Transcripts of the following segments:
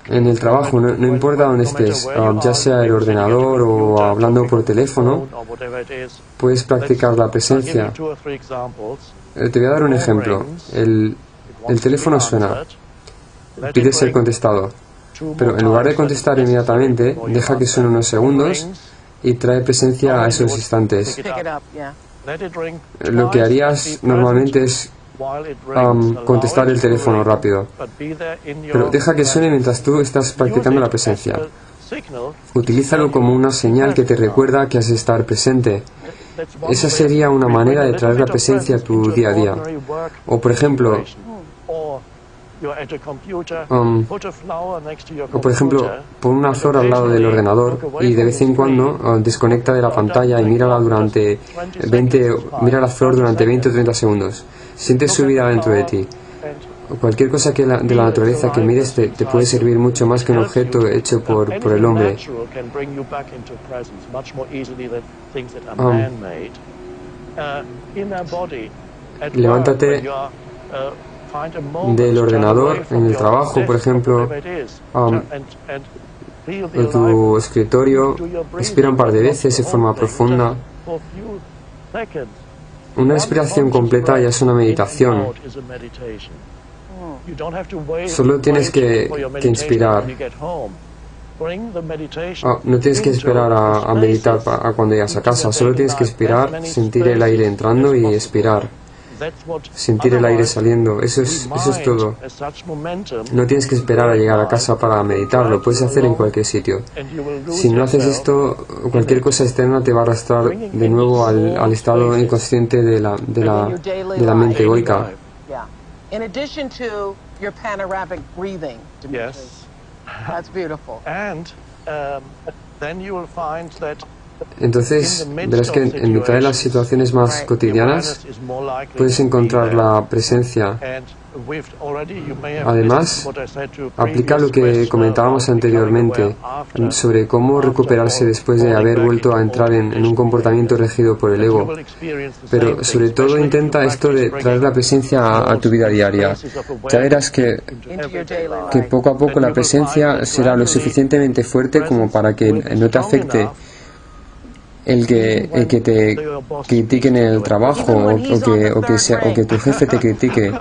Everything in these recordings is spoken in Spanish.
En el trabajo, no importa dónde estés, ya sea el ordenador o hablando por teléfono, puedes practicar la presencia. Te voy a dar un ejemplo. El teléfono suena, pide ser contestado, pero en lugar de contestar inmediatamente, deja que suene unos segundos y trae presencia a esos instantes. Lo que harías normalmente es contestar el teléfono rápido, pero deja que suene mientras tú estás practicando la presencia. Utilízalo como una señal que te recuerda que has de estar presente. Esa sería una manera de traer la presencia a tu día a día. O por ejemplo, pon una flor al lado del ordenador y de vez en cuando desconecta de la pantalla y mírala mira la flor durante 20 o 30 segundos. Sientes su vida dentro de ti. Cualquier cosa de la naturaleza que mires te puede servir mucho más que un objeto hecho por el hombre. Levántate del ordenador en el trabajo, por ejemplo, en tu escritorio, respira un par de veces de forma profunda. Una respiración completa ya es una meditación. Solo tienes que inspirar. No tienes que esperar a meditar a cuando llegas a casa. Solo tienes que expirar, sentir el aire entrando y expirar. Sentir el aire saliendo. Eso es todo. No tienes que esperar a llegar a casa para meditar. Lo puedes hacer en cualquier sitio. Si no haces esto, cualquier cosa externa te va a arrastrar de nuevo al estado inconsciente de la mente egoica. In addition to your panoramic breathing, Dimitri. That's beautiful. And then you will find that Entonces, verás que en mitad de las situaciones más cotidianas puedes encontrar la presencia. Además, aplica lo que comentábamos anteriormente sobre cómo recuperarse después de haber vuelto a entrar en un comportamiento regido por el ego. Pero sobre todo intenta esto de traer la presencia a tu vida diaria. Ya verás que poco a poco la presencia será lo suficientemente fuerte como para que no te afecte el que te critiquen en el trabajo o que tu jefe te critique,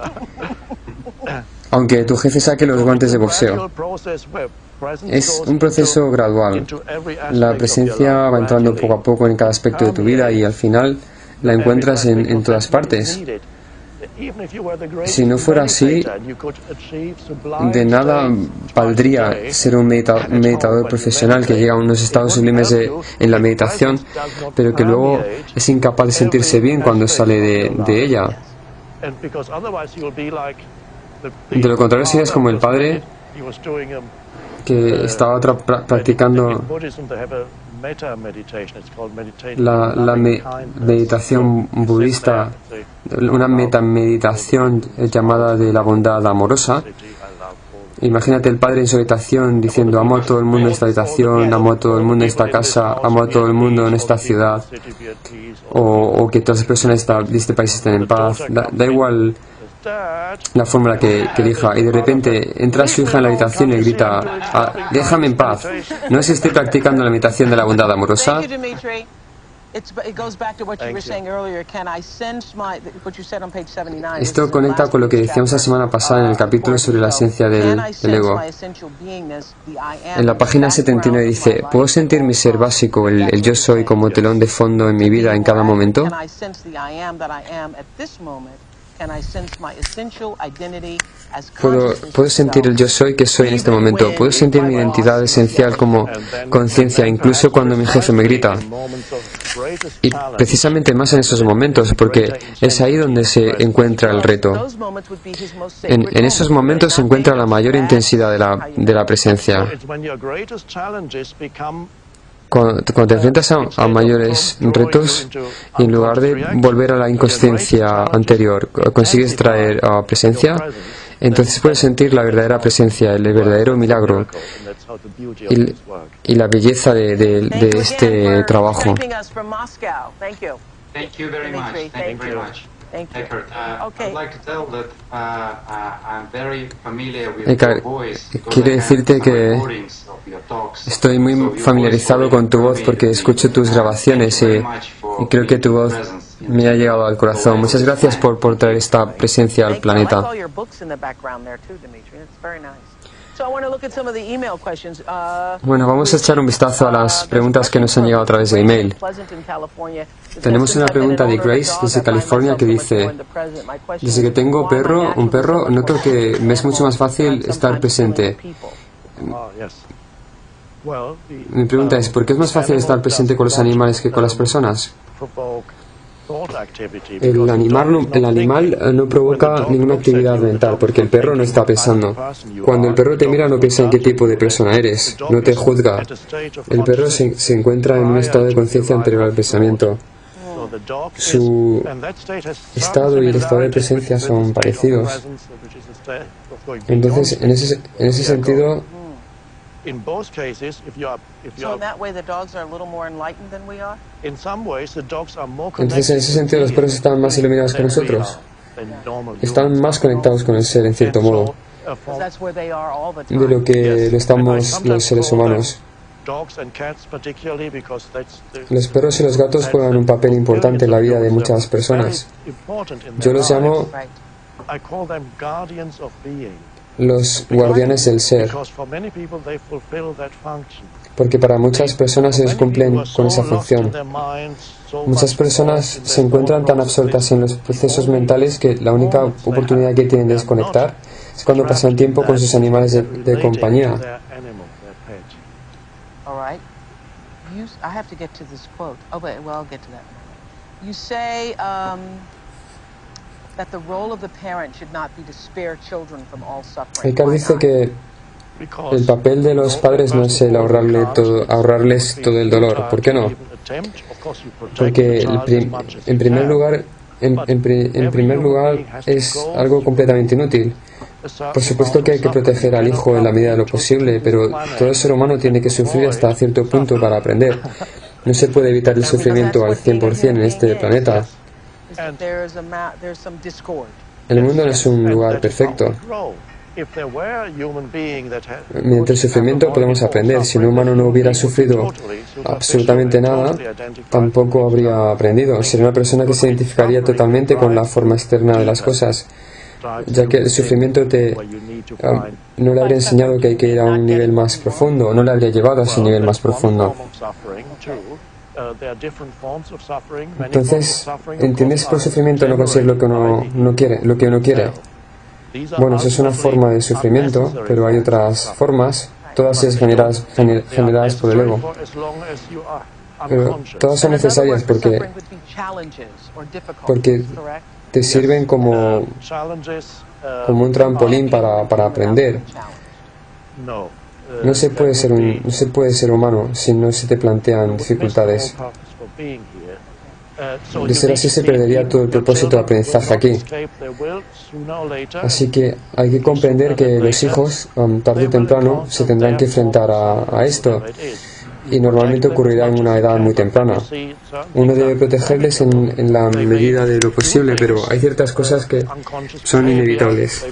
aunque tu jefe saque los guantes de boxeo. Es un proceso gradual. La presencia va entrando poco a poco en cada aspecto de tu vida y al final la encuentras en todas partes. Si no fuera así, de nada valdría ser un meditador profesional que llega a unos estados sublimes en la meditación, pero que luego es incapaz de sentirse bien cuando sale de ella. De lo contrario, serías como el padre que estaba practicando la meditación budista, una metameditación llamada de la bondad amorosa. Imagínate el padre en su habitación diciendo: amo a todo el mundo en esta habitación, amo a todo el mundo en esta casa, amo a todo el mundo en esta ciudad, o que todas las personas de este país estén en paz. Da igual la fórmula que elija, y de repente entra su hija en la habitación y le grita: déjame en paz. ¿No es que estoy practicando la meditación de la bondad amorosa? Esto conecta con lo que decíamos la semana pasada en el capítulo sobre la esencia del ego. En la página 79 dice: ¿puedo sentir mi ser básico, el yo soy, como telón de fondo en mi vida en cada momento? ¿Puedo sentir el yo soy que soy en este momento? ¿Puedo sentir mi identidad esencial como conciencia, incluso cuando mi jefe me grita? Y precisamente más en esos momentos, porque es ahí donde se encuentra el reto. En esos momentos se encuentra la mayor intensidad de la presencia. Cuando te enfrentas a mayores retos y en lugar de volver a la inconsciencia anterior, consigues traer presencia, entonces puedes sentir la verdadera presencia, el verdadero milagro y la belleza de este trabajo. Thank you very much. Thank you very much. Thank you. Okay. Eckhart, quiero decirte que estoy muy familiarizado con tu voz porque escucho tus grabaciones y creo que tu voz me ha llegado al corazón. Muchas gracias por traer esta presencia al planeta. Bueno, vamos a echar un vistazo a las preguntas que nos han llegado a través de email. Tenemos una pregunta de Grace desde California que dice: desde que tengo un perro, noto que me es mucho más fácil estar presente. Mi pregunta es, ¿por qué es más fácil estar presente con los animales que con las personas? El animal no provoca ninguna actividad mental porque el perro no está pensando. Cuando el perro te mira no piensa en qué tipo de persona eres, no te juzga. El perro se encuentra en un estado de conciencia anterior al pensamiento. Su estado y el estado de presencia son parecidos. Entonces, en ese sentido, entonces, en ese sentido, los perros están más iluminados que nosotros. Están más conectados con el ser, en cierto modo, de lo que lo estamos los seres humanos. Los perros y los gatos juegan un papel importante en la vida de muchas personas. Yo los llamo los guardianes del ser, porque para muchas personas ellos cumplen con esa función. Muchas personas se encuentran tan absortas en los procesos mentales que la única oportunidad que tienen de desconectar es cuando pasan tiempo con sus animales de compañía. Eckhart dice que el papel de los padres no es el ahorrarles todo el dolor. ¿Por qué no? Porque en primer lugar es algo completamente inútil. Por supuesto que hay que proteger al hijo en la medida de lo posible, pero todo ser humano tiene que sufrir hasta cierto punto para aprender. No se puede evitar el sufrimiento al 100% en este planeta. El mundo no es un lugar perfecto. Mediante el sufrimiento podemos aprender. Si un humano no hubiera sufrido absolutamente nada, tampoco habría aprendido. Sería una persona que se identificaría totalmente con la forma externa de las cosas, ya que el sufrimiento no le habría enseñado que hay que ir a un nivel más profundo, no le habría llevado a ese nivel más profundo. Entonces, ¿entiendes por sufrimiento no conseguir lo que uno quiere? Bueno, eso es una forma de sufrimiento, pero hay otras formas, todas ellas generadas por el ego. Pero todas son necesarias porque te sirven como un trampolín para aprender. No se puede ser humano si no se te plantean dificultades. De ser así se perdería todo el propósito de aprendizaje aquí. Así que hay que comprender que los hijos, tarde o temprano, se tendrán que enfrentar a esto. Y normalmente ocurrirá en una edad muy temprana. Uno debe protegerles en la medida de lo posible, pero hay ciertas cosas que son inevitables.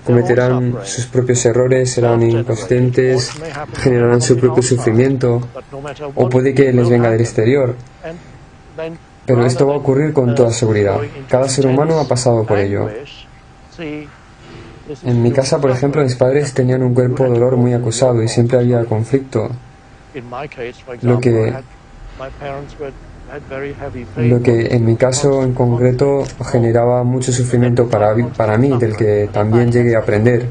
Cometerán sus propios errores, serán inconscientes, generarán su propio sufrimiento, o puede que les venga del exterior. Pero esto va a ocurrir con toda seguridad. Cada ser humano ha pasado por ello. En mi casa, por ejemplo, mis padres tenían un cuerpo de dolor muy acusado y siempre había conflicto. Lo que en mi caso en concreto generaba mucho sufrimiento para mí, del que también llegué a aprender.